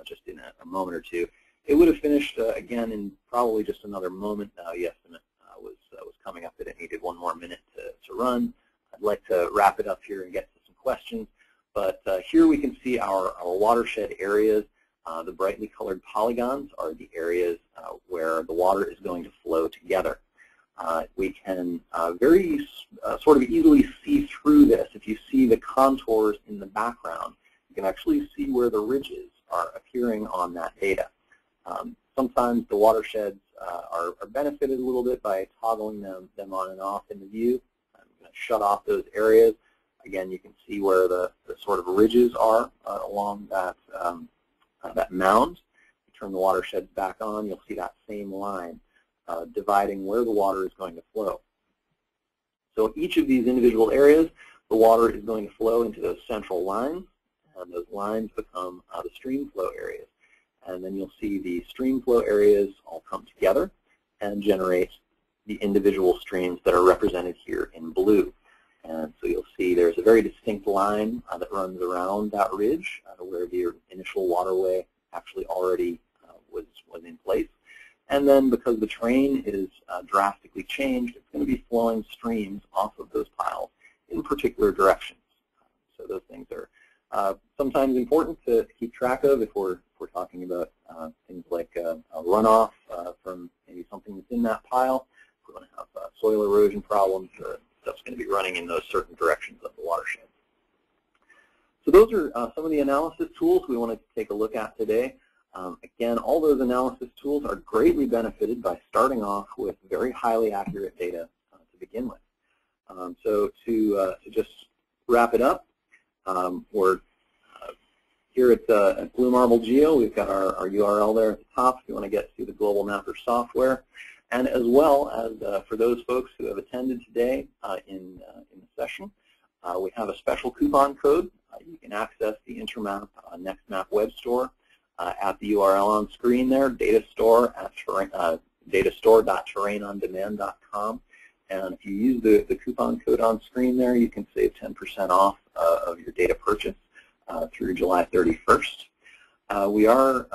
just in a moment or two. It would have finished again in probably just another moment. The estimate was coming up that it needed one more minute to run. I'd like to wrap it up here and get to some questions. But here we can see our watershed areas. The brightly colored polygons are the areas where the water is going to flow together. We can very sort of easily see through this. If you see the contours in the background, you can actually see where the ridges are appearing on that data. Sometimes the watersheds are benefited a little bit by toggling them on and off in the view. I'm going to shut off those areas. Again, you can see where the sort of ridges are along that, that mound. You turn the watersheds back on, you'll see that same line dividing where the water is going to flow. So each of these individual areas, the water is going to flow into those central lines, and those lines become the stream flow areas. And then you'll see the stream flow areas all come together and generate the individual streams that are represented here in blue. And so you'll see there's a very distinct line that runs around that ridge where the initial waterway actually already was in place. And then because the terrain is drastically changed, it's going to be flowing streams off of those piles in particular directions. So those things are sometimes important to keep track of if we're talking about things like a runoff from maybe something that's in that pile. If we're going to have soil erosion problems, stuff's going to be running in those certain directions of the watershed. So those are some of the analysis tools we wanted to take a look at today. Again, all those analysis tools are greatly benefited by starting off with very highly accurate data to begin with. So to just wrap it up, we're here at Blue Marble Geo. We've got our URL there at the top if you want to get to the Global Mapper software. And as well as for those folks who have attended today in the session, we have a special coupon code. You can access the Intermap NEXTMap Web Store at the URL on screen there, datastore.terrainondemand.com. And if you use the coupon code on screen there, you can save 10% off of your data purchase through July 31st. We're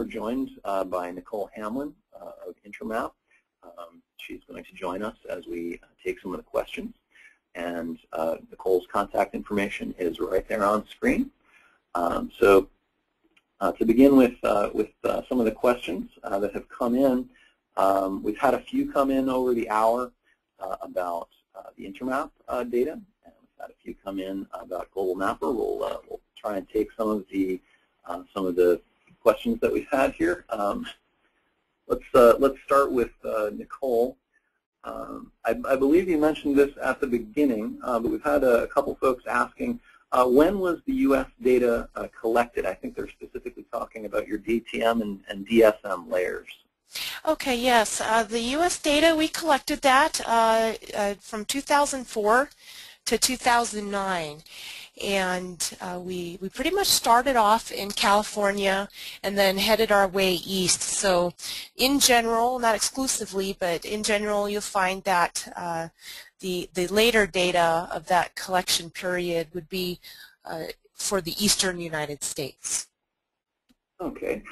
joined by Nicole Hamlin of Intermap. She's going to join us as we take some of the questions. And Nicole's contact information is right there on screen. So to begin with some of the questions that have come in, we've had a few come in over the hour about the Intermap data, and we've had a few come in about Global Mapper. We'll try and take some of the questions that we've had here. Let's start with Nicole. I believe you mentioned this at the beginning, but we've had a couple folks asking, when was the U.S. data collected? I think they're specifically talking about your DTM and DSM layers. Okay, yes. The U.S. data, we collected that from 2004 to 2009. And we pretty much started off in California and then headed our way east. So in general, not exclusively, but in general, you'll find that the later data of that collection period would be for the eastern United States. Okay.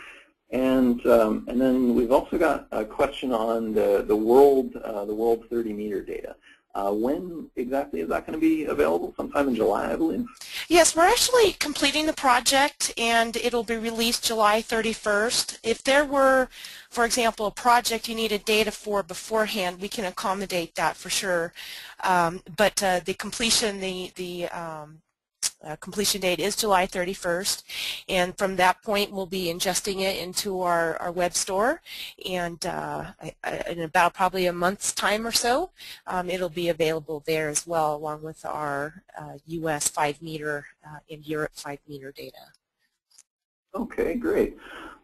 And then we've also got a question on the world 30-meter data. When exactly is that going to be available? Sometime in July, I believe? Yes, we're actually completing the project, and it'll be released July 31st. If there were, for example, a project you needed data for beforehand, we can accommodate that for sure. But the completion, completion date is July 31st, and from that point we'll be ingesting it into our web store, and in about probably a month's time or so it'll be available there as well, along with our US 5-meter and Europe 5-meter data. Okay, great.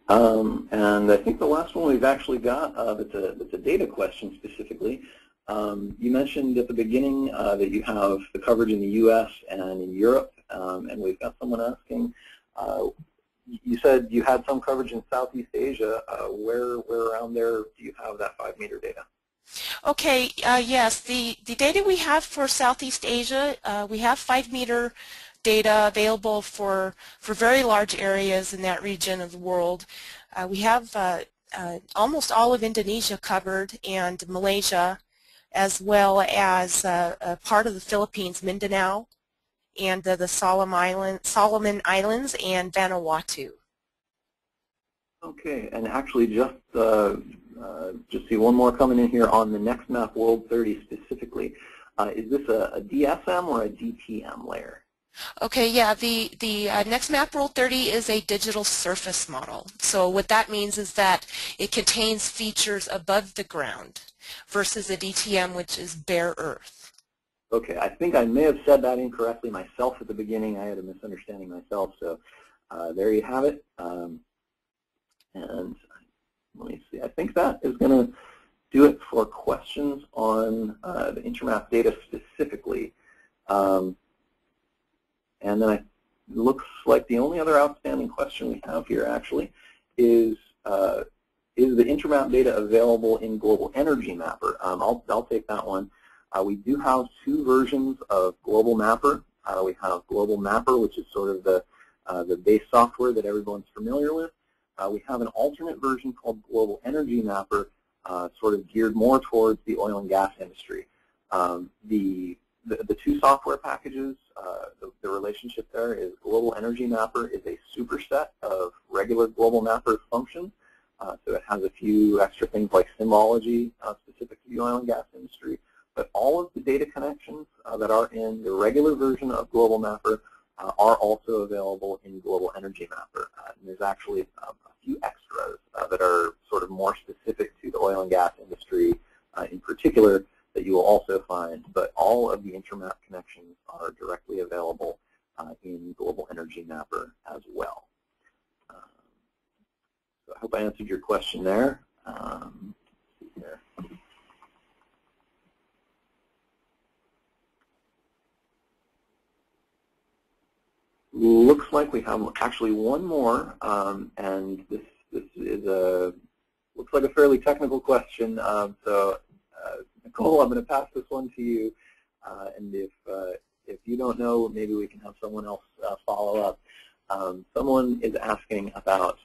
And I think the last one we've actually got that's a data question specifically. You mentioned at the beginning that you have the coverage in the US and in Europe. And we've got someone asking, you said you had some coverage in Southeast Asia. Where around there do you have that 5-meter data? Okay, yes, the data we have for Southeast Asia, we have 5-meter data available for very large areas in that region of the world. We have almost all of Indonesia covered, and Malaysia, as well as a part of the Philippines, Mindanao, and the Solomon Islands and Vanuatu. Okay, and actually just see one more coming in here on the NEXTMap World 30 specifically. Is this a DSM or a DTM layer? Okay, yeah, the NEXTMap World 30 is a digital surface model. So what that means is that it contains features above the ground versus a DTM, which is bare earth. Okay, I think I may have said that incorrectly myself at the beginning. I had a misunderstanding myself, so there you have it. And let me see, I think that is going to do it for questions on the Intermap data specifically. And then it looks like the only other outstanding question we have here actually is the Intermap data available in Global Energy Mapper? I'll take that one. We do have two versions of Global Mapper. We have Global Mapper, which is sort of the base software that everyone's familiar with. We have an alternate version called Global Energy Mapper, sort of geared more towards the oil and gas industry. The two software packages, the relationship there is Global Energy Mapper is a superset of regular Global Mapper functions. So it has a few extra things like symbology specific to the oil and gas industry. But all of the data connections that are in the regular version of Global Mapper are also available in Global Energy Mapper. And there's actually a few extras that are sort of more specific to the oil and gas industry in particular that you will also find, but all of the Intermap connections are directly available in Global Energy Mapper as well. So I hope I answered your question there. Looks like we have actually one more, and this is looks like a fairly technical question. So Nicole, I'm going to pass this one to you, and if you don't know, maybe we can have someone else follow up. Someone is asking about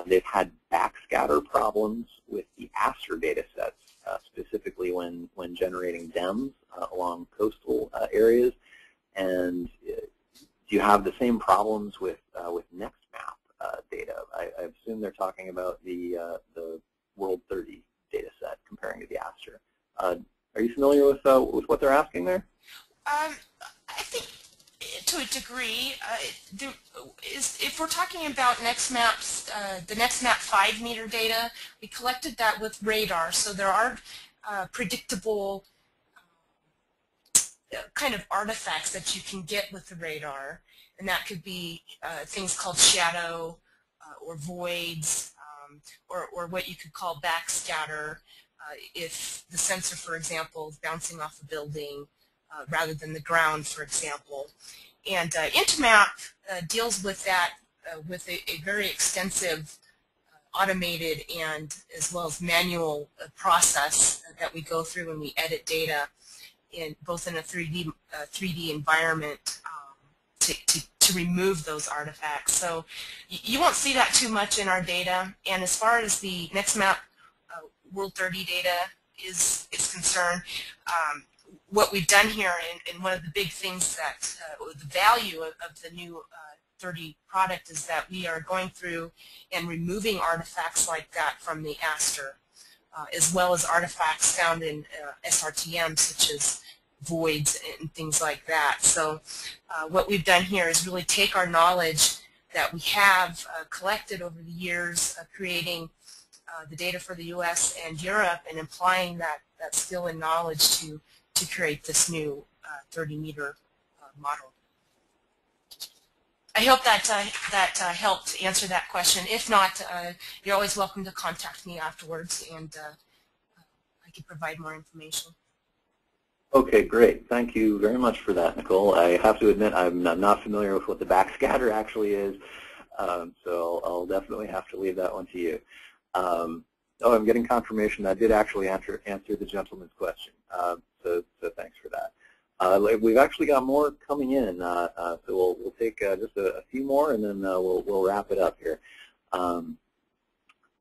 they've had backscatter problems with the ASTER data sets, specifically when generating DEMS along coastal areas, and do you have the same problems with NEXTMap data? I assume they're talking about the World 30 data set comparing to the ASTER. Are you familiar with what they're asking there? I think to a degree, if we're talking about NEXTMAP's, the NEXTMap 5-meter data, we collected that with radar, so there are predictable kind of artifacts that you can get with the radar, and that could be things called shadow or voids, or what you could call backscatter if the sensor, for example, is bouncing off a building rather than the ground, for example. And Intermap deals with that with a very extensive automated and as well as manual process that we go through when we edit data both in a 3D environment to remove those artifacts. So you won't see that too much in our data. And as far as the NEXTMap World 30 data is concerned, what we've done here, and one of the big things that the value of the new 30 product is that we are going through and removing artifacts like that from the ASTER, as well as artifacts found in SRTM, such as voids and things like that. So what we've done here is really take our knowledge that we have collected over the years, creating the data for the US and Europe, and applying that skill and knowledge to create this new 30-meter model. I hope that helped answer that question. If not, you're always welcome to contact me afterwards, and I can provide more information. Okay, great. Thank you very much for that, Nicole. I have to admit I'm not familiar with what the backscatter actually is, so I'll definitely have to leave that one to you. Oh, I'm getting confirmation that I did actually answer the gentleman's question, so thanks for that. We've actually got more coming in, so we'll take just a few more, and then we'll wrap it up here.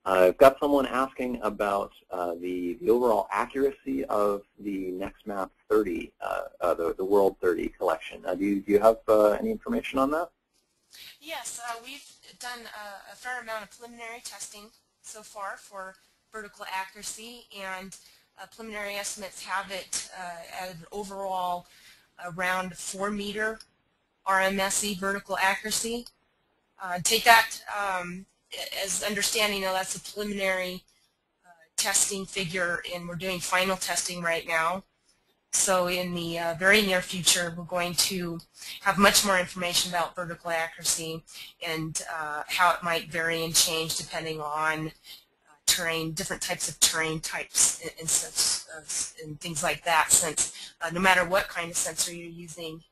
I've got someone asking about the overall accuracy of the NEXTMap 30, the World 30 collection. Do you have any information on that? Yes, we've done a fair amount of preliminary testing so far for vertical accuracy, and preliminary estimates have it at an overall around 4-meter RMSE vertical accuracy. Take that as understanding, that's a preliminary testing figure, and we're doing final testing right now. So in the very near future, we're going to have much more information about vertical accuracy and how it might vary and change depending on terrain, different types of terrain types and things like that, since no matter what kind of sensor you're using,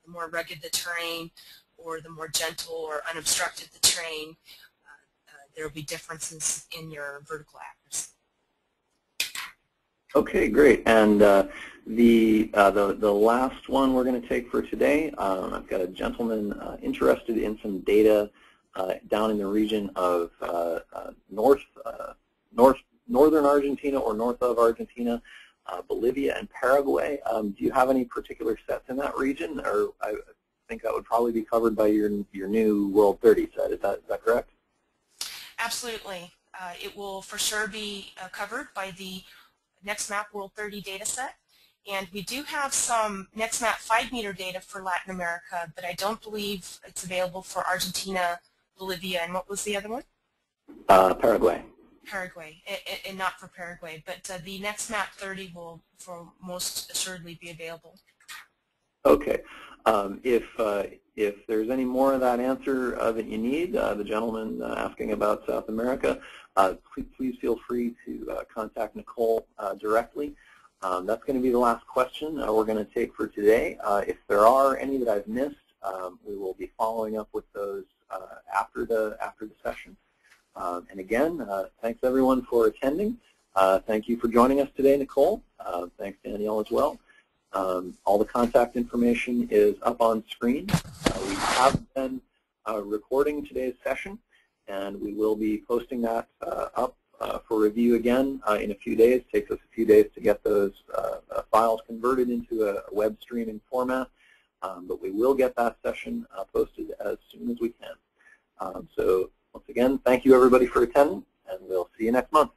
the more rugged the terrain or the more gentle or unobstructed the terrain, there will be differences in your vertical accuracy. Okay, great. And the last one we're going to take for today, I've got a gentleman interested in some data down in the region of northern Argentina or north of Argentina, Bolivia and Paraguay. Do you have any particular sets in that region? Or I think that would probably be covered by your new World 30 set. Is that correct? Absolutely. It will for sure be covered by the NEXTMap World 30 dataset. And we do have some NEXTMap 5-meter data for Latin America, but I don't believe it's available for Argentina, Bolivia, and what was the other one? Paraguay. Paraguay, and not for Paraguay, but the NEXTMap 30 will for most assuredly be available. Okay. If there's any more of that answer that you need, the gentleman asking about South America, please feel free to contact Nicole directly. That's going to be the last question we're going to take for today. If there are any that I've missed, we will be following up with those after the session. And again, thanks everyone for attending. Thank you for joining us today, Nicole. Thanks Danielle as well. All the contact information is up on screen. We have been recording today's session, and we will be posting that up for review again in a few days. It takes us a few days to get those files converted into a web streaming format, but we will get that session posted as soon as we can. So once again, thank you everybody for attending, and we'll see you next month.